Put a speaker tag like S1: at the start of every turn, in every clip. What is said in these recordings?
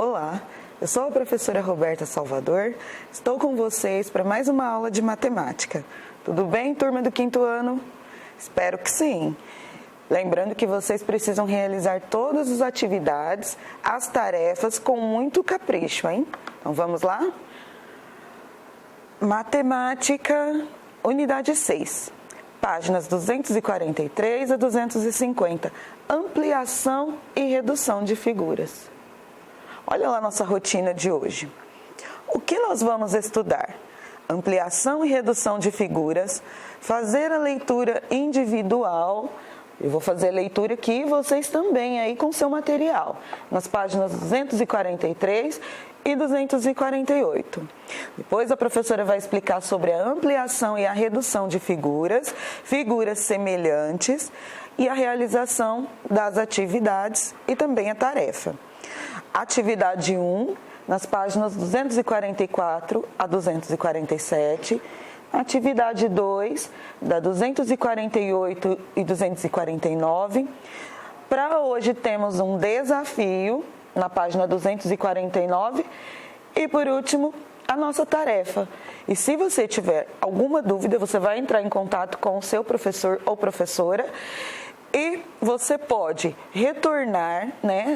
S1: Olá, eu sou a professora Roberta Salvador, estou com vocês para mais uma aula de matemática. Tudo bem, turma do 5º ano? Espero que sim. Lembrando que vocês precisam realizar todas as atividades, as tarefas com muito capricho, hein? Então vamos lá? Matemática, unidade 6, páginas 243 a 250, ampliação e redução de figuras. Olha lá nossa rotina de hoje. O que nós vamos estudar? Ampliação e redução de figuras, fazer a leitura individual. Eu vou fazer a leitura aqui e vocês também aí com seu material, nas páginas 243 e 248. Depois a professora vai explicar sobre a ampliação e a redução de figuras, figuras semelhantes e a realização das atividades e também a tarefa. Atividade 1, nas páginas 244 a 247. Atividade 2, da 248 e 249. Para hoje temos um desafio, na página 249. E por último, a nossa tarefa. E se você tiver alguma dúvida, você vai entrar em contato com o seu professor ou professora. E você pode retornar,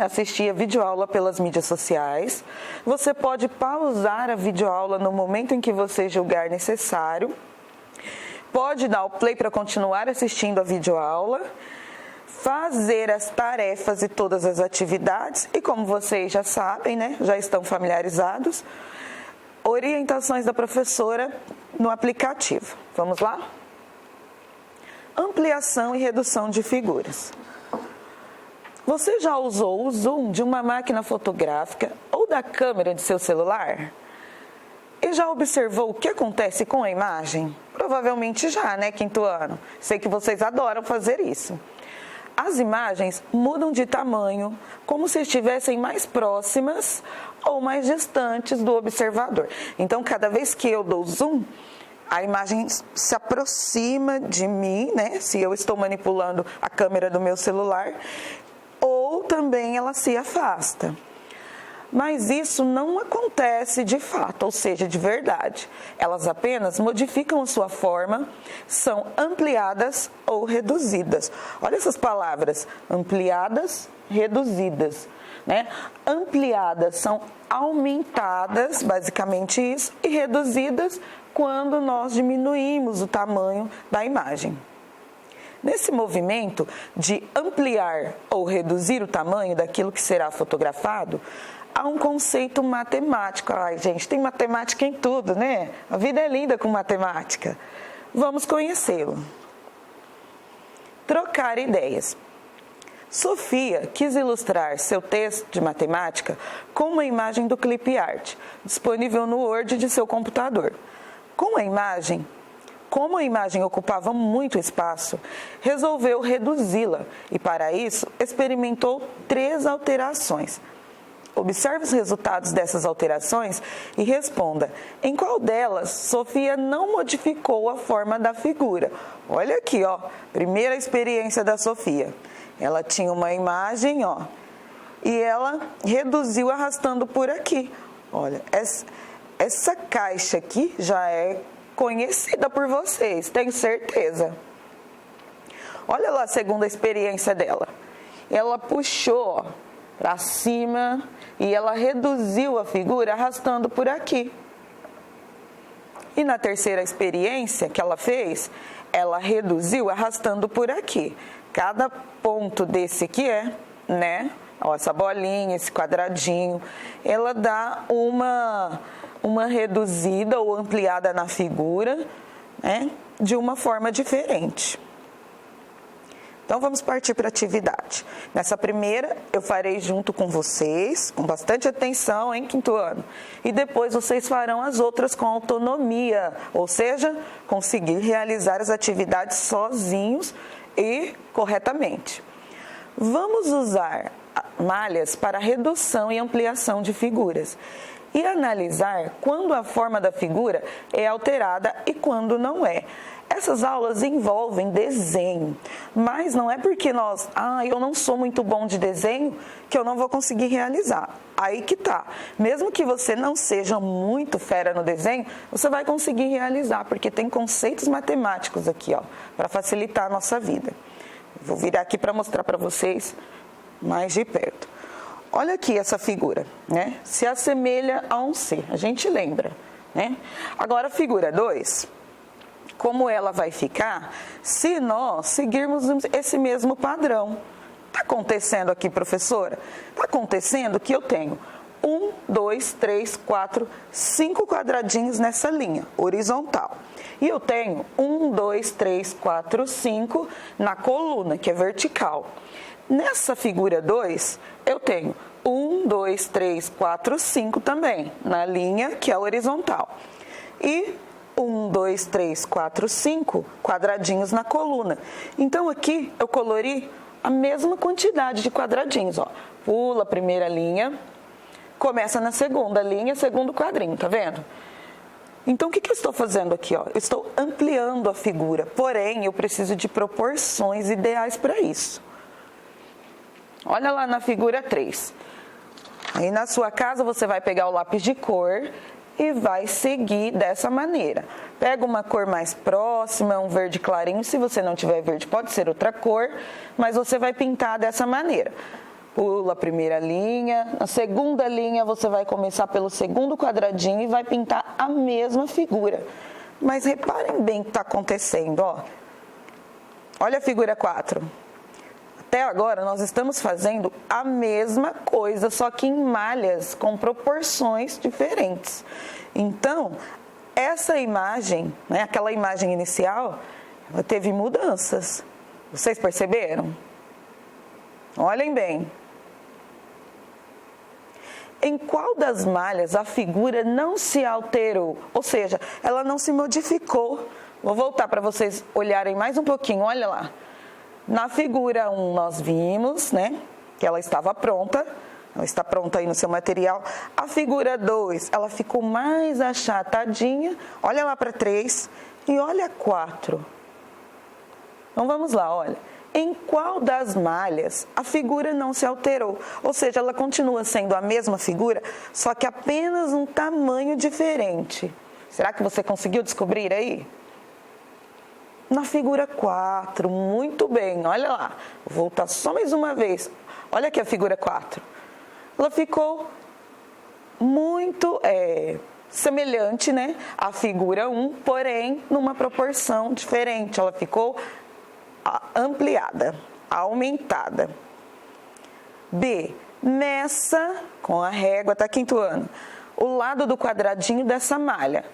S1: assistir a videoaula pelas mídias sociais. Você pode pausar a videoaula no momento em que você julgar necessário. Pode dar o play para continuar assistindo a videoaula. Fazer as tarefas e todas as atividades. E como vocês já sabem, já estão familiarizados, orientações da professora no aplicativo. Vamos lá? Ampliação e redução de figuras. Você já usou o zoom de uma máquina fotográfica ou da câmera de seu celular? E já observou o que acontece com a imagem? Provavelmente já, 5º ano. Sei que vocês adoram fazer isso. As imagens mudam de tamanho, como se estivessem mais próximas ou mais distantes do observador. Então, cada vez que eu dou zoom, a imagem se aproxima de mim, se eu estou manipulando a câmera do meu celular, ou também ela se afasta. Mas isso não acontece de fato, ou seja, de verdade. Elas apenas modificam a sua forma, são ampliadas ou reduzidas. Olha essas palavras, ampliadas, reduzidas. Ampliadas são aumentadas, basicamente isso, e reduzidas quando nós diminuímos o tamanho da imagem. Nesse movimento de ampliar ou reduzir o tamanho daquilo que será fotografado, há um conceito matemático. Ai, gente, tem matemática em tudo, A vida é linda com matemática. Vamos conhecê-lo. Trocar ideias. Sofia quis ilustrar seu texto de matemática com uma imagem do clip art, disponível no Word de seu computador. Como a imagem ocupava muito espaço, resolveu reduzi-la e, para isso, experimentou 3 alterações. Observe os resultados dessas alterações e responda em qual delas Sofia não modificou a forma da figura. Olha aqui, primeira experiência da Sofia. Ela tinha uma imagem, e ela reduziu arrastando por aqui. Olha, essa caixa aqui já é conhecida por vocês, tenho certeza. Olha lá a segunda experiência dela. Ela puxou para cima e ela reduziu a figura arrastando por aqui. E na terceira experiência que ela fez, ela reduziu arrastando por aqui. Cada ponto desse aqui essa bolinha, esse quadradinho, ela dá uma reduzida ou ampliada na figura, de uma forma diferente. Então, vamos partir para a atividade. Nessa primeira, eu farei junto com vocês, com bastante atenção, em 5º ano. E depois vocês farão as outras com autonomia, ou seja, conseguir realizar as atividades sozinhos e corretamente. Vamos usar malhas para redução e ampliação de figuras e analisar quando a forma da figura é alterada e quando não é. Essas aulas envolvem desenho, mas não é porque eu não sou muito bom de desenho que eu não vou conseguir realizar. Aí que tá. Mesmo que você não seja muito fera no desenho, você vai conseguir realizar, porque tem conceitos matemáticos aqui, ó, para facilitar a nossa vida. Vou virar aqui para mostrar para vocês mais de perto. Olha aqui essa figura, né? Se assemelha a um C, a gente lembra, né? Agora a figura 2, como ela vai ficar se nós seguirmos esse mesmo padrão. Está acontecendo aqui, professora? Está acontecendo que eu tenho 1, 2, 3, 4, 5 quadradinhos nessa linha horizontal. E eu tenho 1, 2, 3, 4, 5 na coluna, que é vertical. Nessa figura 2, eu tenho 1, 2, 3, 4, 5 também, na linha que é horizontal. E 1, 2, 3, 4, 5 quadradinhos na coluna. Então aqui eu colori a mesma quantidade de quadradinhos, ó. Pula a primeira linha, começa na segunda linha, segundo quadrinho, tá vendo? Então, o que eu estou fazendo aqui, ó? Eu estou ampliando a figura, porém, eu preciso de proporções ideais para isso. Olha lá na figura 3. Aí na sua casa você vai pegar o lápis de cor e vai seguir dessa maneira. Pega uma cor mais próxima, um verde clarinho. Se você não tiver verde, pode ser outra cor, mas você vai pintar dessa maneira. Pula a primeira linha, na segunda linha você vai começar pelo segundo quadradinho e vai pintar a mesma figura. Mas reparem bem o que está acontecendo, ó. Olha a figura 4. Até agora nós estamos fazendo a mesma coisa, só que em malhas com proporções diferentes. Então, essa imagem, né, aquela imagem inicial, ela teve mudanças. Vocês perceberam? Olhem bem. Em qual das malhas a figura não se alterou? Ou seja, ela não se modificou. Vou voltar para vocês olharem mais um pouquinho, olha lá. Na figura 1 nós vimos, né, que ela estava pronta, ela está pronta aí no seu material. A figura 2, ela ficou mais achatadinha, olha lá para 3 e olha 4. Então vamos lá, olha. Em qual das malhas a figura não se alterou? Ou seja, ela continua sendo a mesma figura, só que apenas um tamanho diferente. Será que você conseguiu descobrir aí? Na figura 4, muito bem, olha lá, vou voltar só mais uma vez, olha aqui a figura 4, ela ficou muito semelhante, né, à figura 1, porém numa proporção diferente, ela ficou ampliada, aumentada. B, meça com a régua, tá, quinto ano, o lado do quadradinho dessa malha.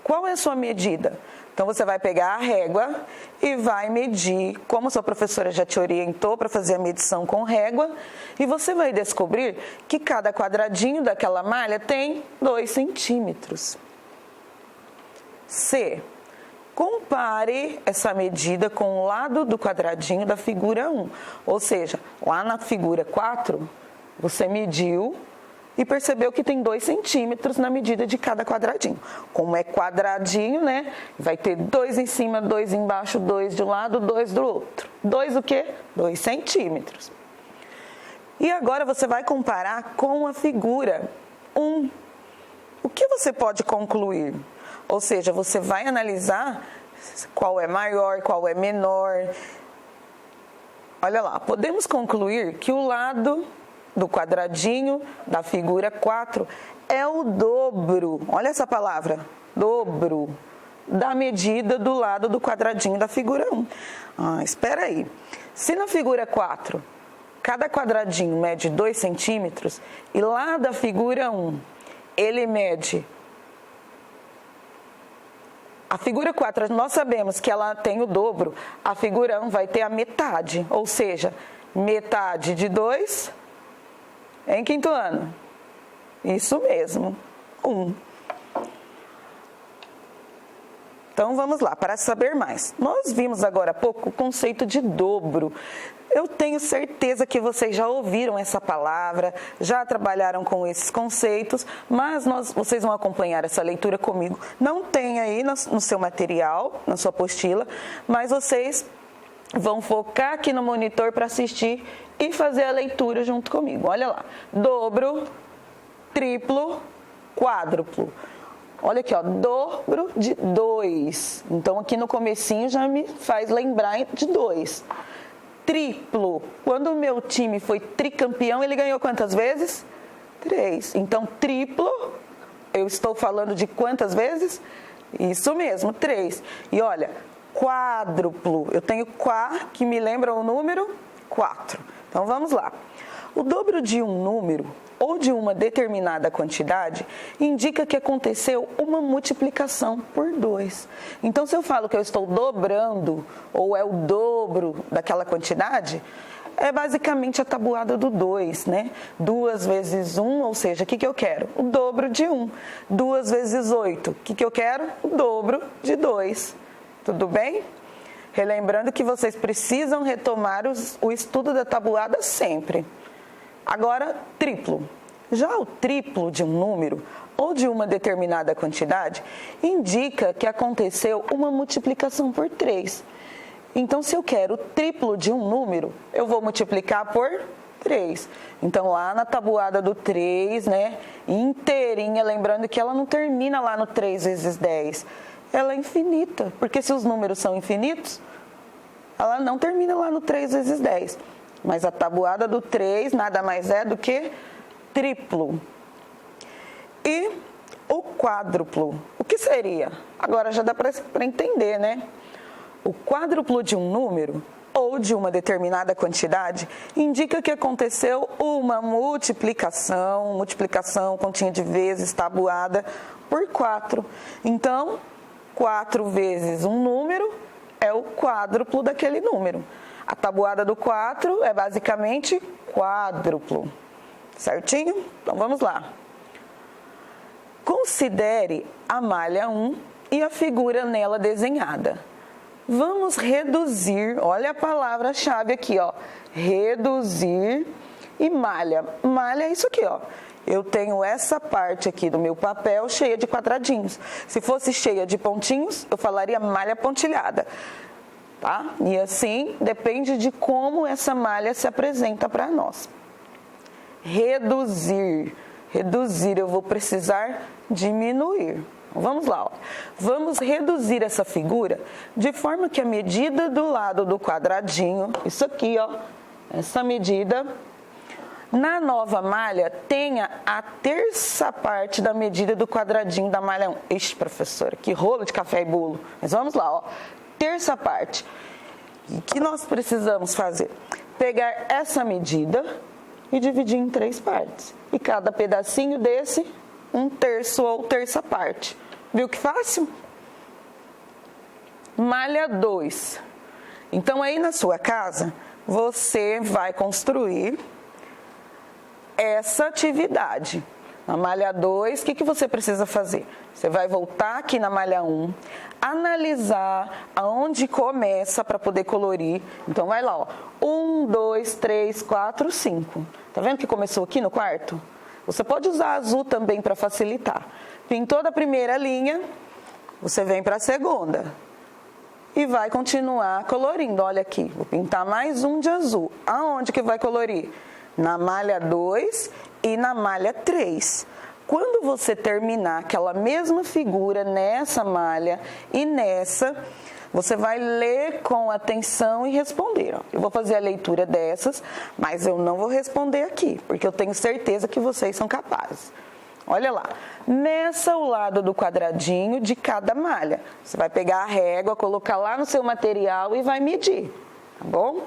S1: Qual é a sua medida? Então, você vai pegar a régua e vai medir, como a sua professora já te orientou para fazer a medição com régua, e você vai descobrir que cada quadradinho daquela malha tem 2 centímetros. C. Compare essa medida com o lado do quadradinho da figura 1. Ou seja, lá na figura 4, você mediu e percebeu que tem 2 centímetros na medida de cada quadradinho. Como é quadradinho, né? Vai ter 2 em cima, 2 embaixo, 2 de um lado, 2 do outro. 2 o quê? 2 centímetros. E agora você vai comparar com a figura 1. O que você pode concluir? Ou seja, você vai analisar qual é maior, qual é menor. Olha lá, podemos concluir que o lado do quadradinho da figura 4 é o dobro, olha essa palavra, dobro, da medida do lado do quadradinho da figura 1. Espera aí, se na figura 4 cada quadradinho mede 2 centímetros e lá da figura 1 ele mede, a figura 4 nós sabemos que ela tem o dobro, a figura 1 vai ter a metade, ou seja, metade de 2 em quinto ano. Isso mesmo, 1. Então, vamos lá, para saber mais. Nós vimos agora há pouco o conceito de dobro. Eu tenho certeza que vocês já ouviram essa palavra, já trabalharam com esses conceitos, mas vocês vão acompanhar essa leitura comigo. Não tem aí no seu material, na sua apostila, mas vocês vão focar aqui no monitor para assistir e fazer a leitura junto comigo. Olha lá, dobro, triplo, quádruplo. Olha aqui, ó, dobro de 2. Então, aqui no comecinho já me faz lembrar de 2. Triplo. Quando o meu time foi tricampeão, ele ganhou quantas vezes? 3. Então, triplo, eu estou falando de quantas vezes? Isso mesmo, 3. E olha, quádruplo. Eu tenho quá, que me lembra o número 4. Então, vamos lá. O dobro de um número ou de uma determinada quantidade indica que aconteceu uma multiplicação por 2. Então, se eu falo que eu estou dobrando, ou é o dobro daquela quantidade, é basicamente a tabuada do 2, né? 2 vezes 1, ou seja, o que eu quero? O dobro de 1. 2 vezes 8, o que eu quero? O dobro de 2. Tudo bem? Relembrando que vocês precisam retomar o estudo da tabuada sempre. Agora, triplo. Já o triplo de um número ou de uma determinada quantidade indica que aconteceu uma multiplicação por 3. Então, se eu quero o triplo de um número, eu vou multiplicar por 3. Então, lá na tabuada do 3, né, inteirinha, lembrando que ela não termina lá no 3 vezes 10. Ela é infinita, porque se os números são infinitos, ela não termina lá no 3 vezes 10. Mas a tabuada do 3 nada mais é do que triplo. E o quádruplo, o que seria? Agora já dá para entender, né? O quádruplo de um número ou de uma determinada quantidade indica que aconteceu uma multiplicação continha de vezes, tabuada, por 4. Então, 4 vezes um número é o quádruplo daquele número. A tabuada do 4 é basicamente quádruplo. Certinho? Então, vamos lá. Considere a malha 1 e a figura nela desenhada. Vamos reduzir, olha a palavra-chave aqui, ó. Reduzir e malha. Malha é isso aqui, ó. Eu tenho essa parte aqui do meu papel cheia de quadradinhos. Se fosse cheia de pontinhos, eu falaria malha pontilhada. Tá? E assim, depende de como essa malha se apresenta para nós. Reduzir. Reduzir, eu vou precisar diminuir. Vamos lá, ó. Vamos reduzir essa figura de forma que a medida do lado do quadradinho, isso aqui, ó, essa medida, na nova malha tenha a terça parte da medida do quadradinho da malha 1. Ixi, professora, que rolo de café e bolo. Mas vamos lá, ó. Terça parte. E o que nós precisamos fazer? Pegar essa medida e dividir em 3 partes. E cada pedacinho desse, 1/3 ou terça parte. Viu que fácil? Malha 2. Então, aí na sua casa, você vai construir essa atividade. Na malha 2, o que você precisa fazer? Você vai voltar aqui na malha 1, analisar aonde começa para poder colorir. Então, vai lá, ó. 1, 2, 3, 4, 5. Tá vendo que começou aqui no quarto? Você pode usar azul também para facilitar. Pintou da primeira linha, você vem para a segunda. E vai continuar colorindo. Olha aqui, vou pintar mais um de azul. Aonde que vai colorir? Na malha 2 e na malha 3. Quando você terminar aquela mesma figura nessa malha e nessa, você vai ler com atenção e responder. Eu vou fazer a leitura dessas, mas eu não vou responder aqui, porque eu tenho certeza que vocês são capazes. Olha lá, meça o lado do quadradinho de cada malha. Você vai pegar a régua, colocar lá no seu material e vai medir, tá bom?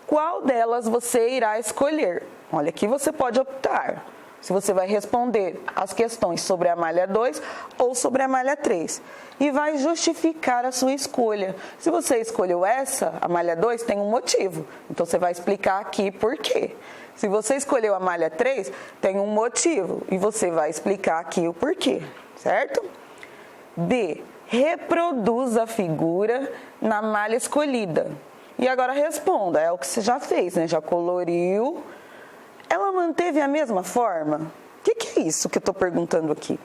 S1: Qual delas você irá escolher? Olha, aqui você pode optar se você vai responder as questões sobre a malha 2 ou sobre a malha 3. E vai justificar a sua escolha. Se você escolheu essa, a malha 2, tem um motivo. Então, você vai explicar aqui por quê. Se você escolheu a malha 3, tem um motivo. E você vai explicar aqui o porquê, certo? B. Reproduz a figura na malha escolhida. E agora responda, é o que você já fez, né? Já coloriu. Ela manteve a mesma forma? O que é isso que eu estou perguntando aqui?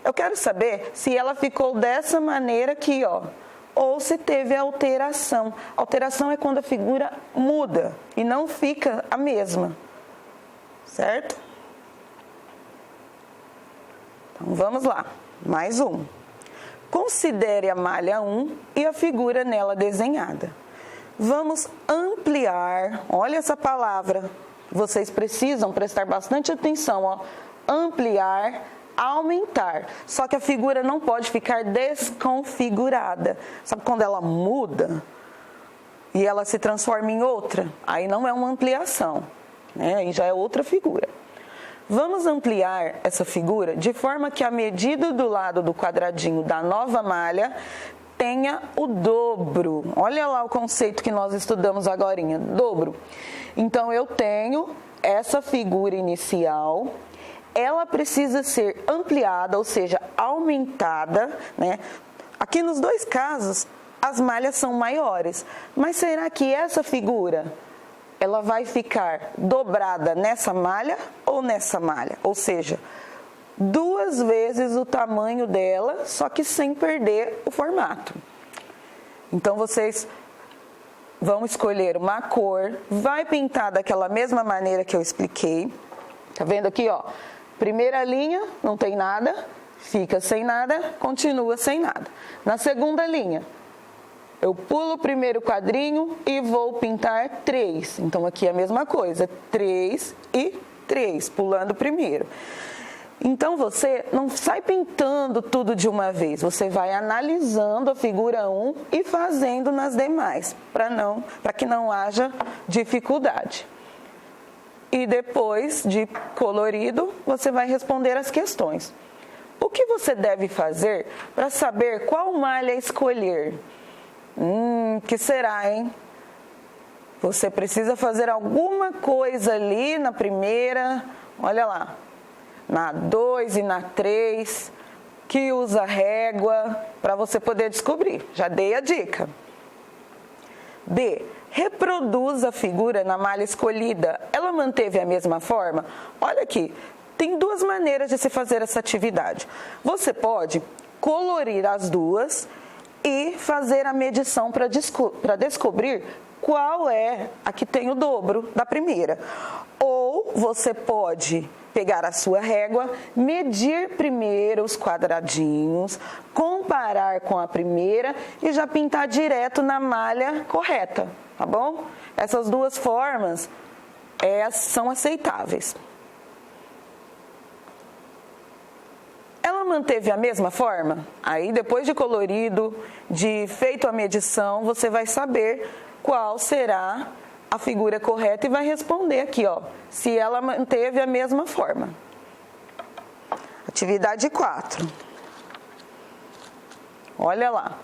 S1: Eu quero saber se ela ficou dessa maneira aqui, ó, ou se teve alteração. Alteração é quando a figura muda e não fica a mesma, certo? Então vamos lá, mais um. Considere a malha 1 e a figura nela desenhada. Vamos ampliar, olha essa palavra, vocês precisam prestar bastante atenção, ó. Ampliar, aumentar. Só que a figura não pode ficar desconfigurada. Sabe quando ela muda e ela se transforma em outra? Aí não é uma ampliação, né? Aí já é outra figura. Vamos ampliar essa figura de forma que a medida do lado do quadradinho da nova malha tenha o dobro. Olha lá o conceito que nós estudamos agorinha, dobro. Então eu tenho essa figura inicial, ela precisa ser ampliada, ou seja, aumentada, né? Aqui nos dois casos, as malhas são maiores, mas será que essa figura, ela vai ficar dobrada nessa malha ou nessa malha? Ou seja, 2 vezes o tamanho dela, só que sem perder o formato. Então, vocês vão escolher uma cor, vai pintar daquela mesma maneira que eu expliquei. Tá vendo aqui, ó? Primeira linha, não tem nada, fica sem nada, continua sem nada. Na segunda linha, eu pulo o primeiro quadrinho e vou pintar 3. Então, aqui é a mesma coisa, 3 e 3, pulando o primeiro. Então, você não sai pintando tudo de uma vez, você vai analisando a figura 1 e fazendo nas demais, para que não haja dificuldade. E depois de colorido, você vai responder as questões. O que você deve fazer para saber qual malha escolher? Que será, hein? Você precisa fazer alguma coisa ali na primeira, olha lá, na 2 e na 3, que usa régua, para você poder descobrir. Já dei a dica. B. Reproduza a figura na malha escolhida. Ela manteve a mesma forma? Olha aqui, tem 2 maneiras de se fazer essa atividade. Você pode colorir as duas e fazer a medição para descobrir qual é a que tem o dobro da primeira. Ou você pode pegar a sua régua, medir primeiro os quadradinhos, comparar com a primeira e já pintar direto na malha correta, tá bom? Essas 2 formas são aceitáveis. Ela manteve a mesma forma? Aí, depois de colorido, de feito a medição, você vai saber qual será a figura correta e vai responder aqui, ó, se ela manteve a mesma forma. Atividade 4. Olha lá.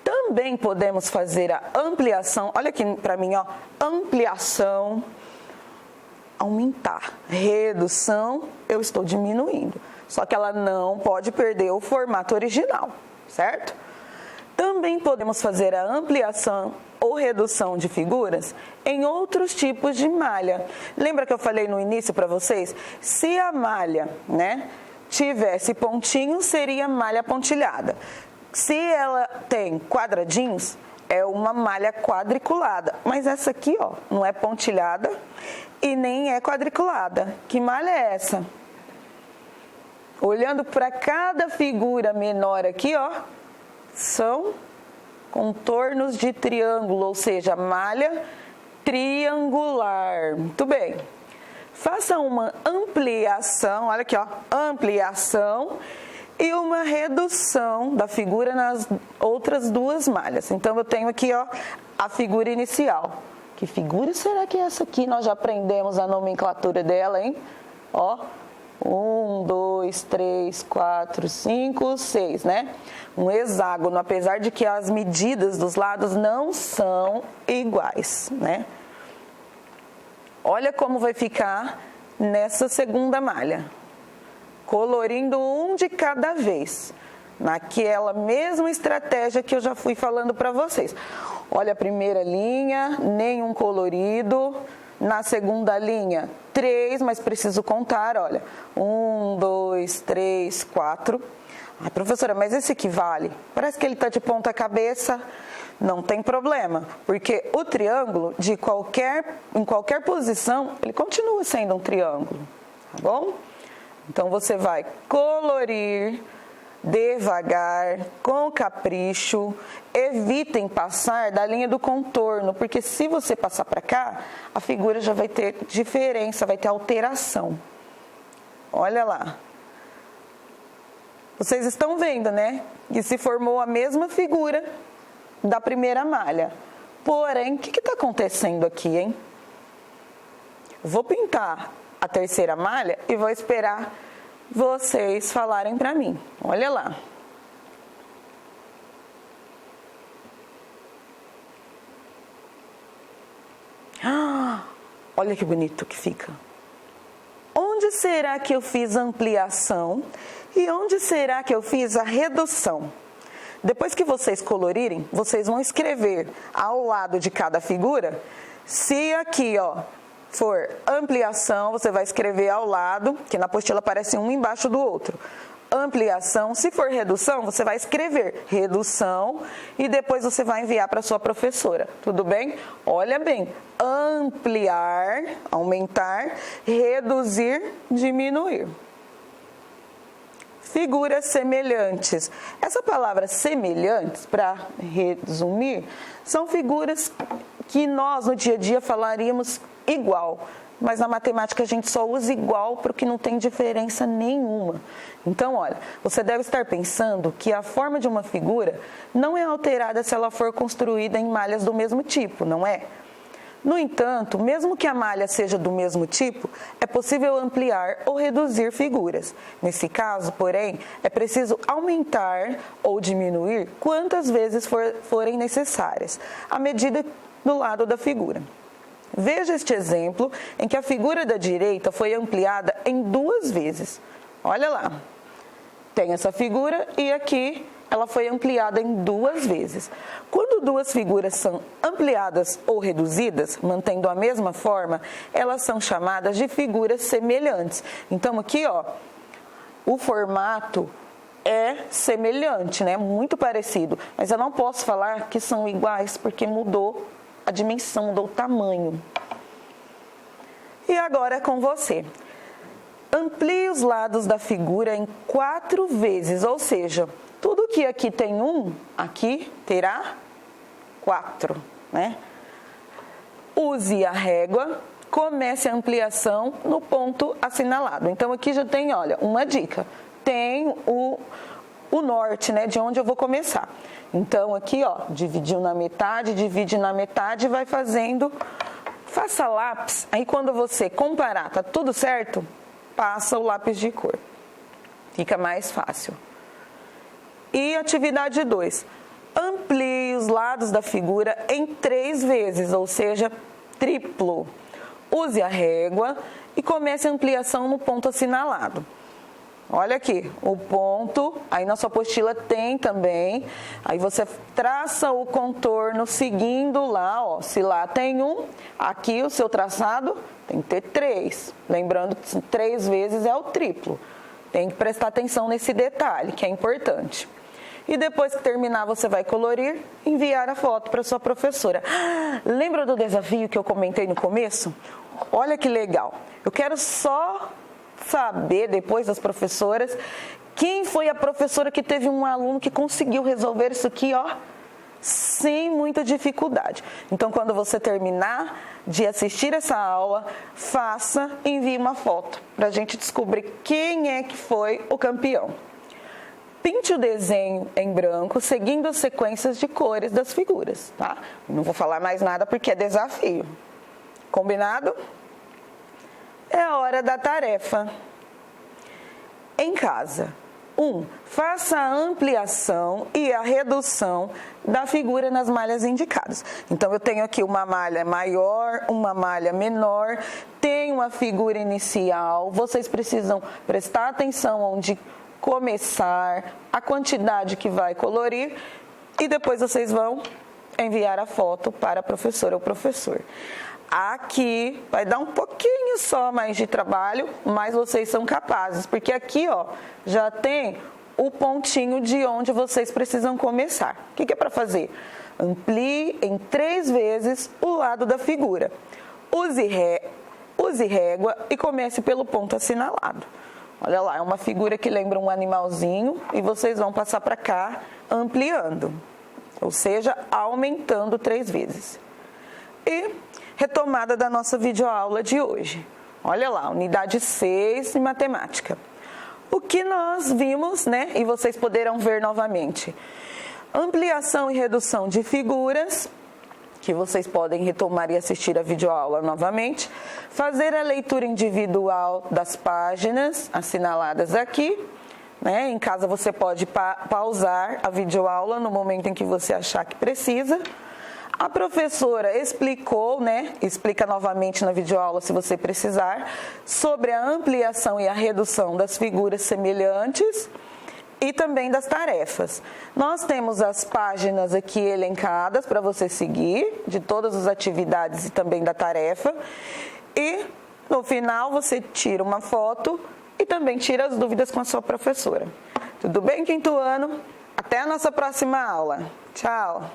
S1: Também podemos fazer a ampliação, olha aqui para mim, ó, ampliação, aumentar, redução, eu estou diminuindo. Só que ela não pode perder o formato original, certo? Também podemos fazer a ampliação ou redução de figuras em outros tipos de malha. Lembra que eu falei no início para vocês? Se a malha, né, tivesse pontinhos, seria malha pontilhada. Se ela tem quadradinhos, é uma malha quadriculada. Mas essa aqui, ó, não é pontilhada e nem é quadriculada. Que malha é essa? Olhando para cada figura menor aqui, ó, são contornos de triângulo, ou seja, malha triangular. Muito bem. Faça uma ampliação, olha aqui, ó, ampliação e uma redução da figura nas outras 2 malhas. Então, eu tenho aqui, ó, a figura inicial. Que figura será que é essa aqui? Nós já aprendemos a nomenclatura dela, hein? Ó, 1, 2, 3, 4, 5, 6, né? Um hexágono, apesar de que as medidas dos lados não são iguais, né? Olha como vai ficar nessa segunda malha. Colorindo um de cada vez. naquela mesma estratégia que eu já fui falando para vocês. Olha a primeira linha, nenhum colorido. Na segunda linha, 3, mas preciso contar, olha. 1, 2, 3, 4. Ah, professora, mas esse equivale? Parece que ele está de ponta cabeça. Não tem problema, porque o triângulo, em qualquer posição, ele continua sendo um triângulo, tá bom? Então, você vai colorir devagar, com capricho. Evitem passar da linha do contorno, porque se você passar para cá, a figura já vai ter diferença, vai ter alteração. Olha lá. Vocês estão vendo, né? Que se formou a mesma figura da primeira malha. Porém, o que está acontecendo aqui, hein? Vou pintar a terceira malha e vou esperar vocês falarem para mim. Olha lá. Olha que bonito que fica. Onde será que eu fiz a ampliação e onde será que eu fiz a redução? Depois que vocês colorirem, vocês vão escrever ao lado de cada figura. Se aqui, ó, for ampliação, você vai escrever ao lado, que na apostila aparece um embaixo do outro. Ampliação. Se for redução, você vai escrever redução e depois você vai enviar para sua professora. Tudo bem? Olha bem. Ampliar, aumentar, reduzir, diminuir. Figuras semelhantes. Essa palavra semelhantes, para resumir, são figuras que nós no dia a dia falaríamos igual. Mas na matemática a gente só usa igual porque não tem diferença nenhuma. Então, olha, você deve estar pensando que a forma de uma figura não é alterada se ela for construída em malhas do mesmo tipo, não é? No entanto, mesmo que a malha seja do mesmo tipo, é possível ampliar ou reduzir figuras. Nesse caso, porém, é preciso aumentar ou diminuir quantas vezes forem necessárias, à medida do lado da figura. Veja este exemplo em que a figura da direita foi ampliada em 2 vezes. Olha lá, tem essa figura e aqui ela foi ampliada em 2 vezes. Quando 2 figuras são ampliadas ou reduzidas, mantendo a mesma forma, elas são chamadas de figuras semelhantes. Então aqui, ó, o formato é semelhante, né? Muito parecido, mas eu não posso falar que são iguais porque mudou a dimensão, mudou o tamanho. E agora é com você. Amplie os lados da figura em 4 vezes, ou seja, tudo que aqui tem 1, aqui terá 4, né? Use a régua, comece a ampliação no ponto assinalado. Então aqui já tem, olha, uma dica. Tem o norte, né, de onde eu vou começar. Então aqui, ó, dividiu na metade, divide na metade e vai fazendo. Faça lápis, aí quando você comparar, tá tudo certo? Passa o lápis de cor. Fica mais fácil. E atividade 2. Amplie os lados da figura em 3 vezes, ou seja, triplo. Use a régua e comece a ampliação no ponto assinalado. Olha aqui, o ponto, aí na sua apostila tem também, aí você traça o contorno seguindo lá, ó, se lá tem 1, aqui o seu traçado tem que ter 3. Lembrando que 3 vezes é o triplo. Tem que prestar atenção nesse detalhe, que é importante. E depois que terminar, você vai colorir e enviar a foto para sua professora. Lembra do desafio que eu comentei no começo? Olha que legal. Eu quero só saber, depois das professoras, quem foi a professora que teve um aluno que conseguiu resolver isso aqui, ó, sem muita dificuldade. Então, quando você terminar de assistir essa aula, faça e envie uma foto para a gente descobrir quem é que foi o campeão. Pinte o desenho em branco, seguindo as sequências de cores das figuras, tá? Não vou falar mais nada porque é desafio. Combinado? É a hora da tarefa. Em casa. 1. Faça a ampliação e a redução da figura nas malhas indicadas. Então, eu tenho aqui uma malha maior, uma malha menor, tenho uma figura inicial. Vocês precisam prestar atenção onde começar, a quantidade que vai colorir e depois vocês vão enviar a foto para a professora ou professor. Aqui vai dar um pouquinho só mais de trabalho, mas vocês são capazes, porque aqui, ó, já tem o pontinho de onde vocês precisam começar. O que é para fazer? Amplie em 3 vezes o lado da figura. Use régua e comece pelo ponto assinalado. Olha lá, é uma figura que lembra um animalzinho e vocês vão passar para cá ampliando, ou seja, aumentando 3 vezes. E retomada da nossa videoaula de hoje. Olha lá, unidade 6 de matemática. O que nós vimos, né, e vocês poderão ver novamente. Ampliação e redução de figuras, que vocês podem retomar e assistir a videoaula novamente. Fazer a leitura individual das páginas assinaladas aqui. Né? Em casa você pode pausar a videoaula no momento em que você achar que precisa. A professora explicou, né? Explica novamente na videoaula se você precisar, sobre a ampliação e a redução das figuras semelhantes e também das tarefas. Nós temos as páginas aqui elencadas para você seguir, de todas as atividades e também da tarefa. E no final você tira uma foto e também tira as dúvidas com a sua professora. Tudo bem, quinto ano? Até a nossa próxima aula. Tchau!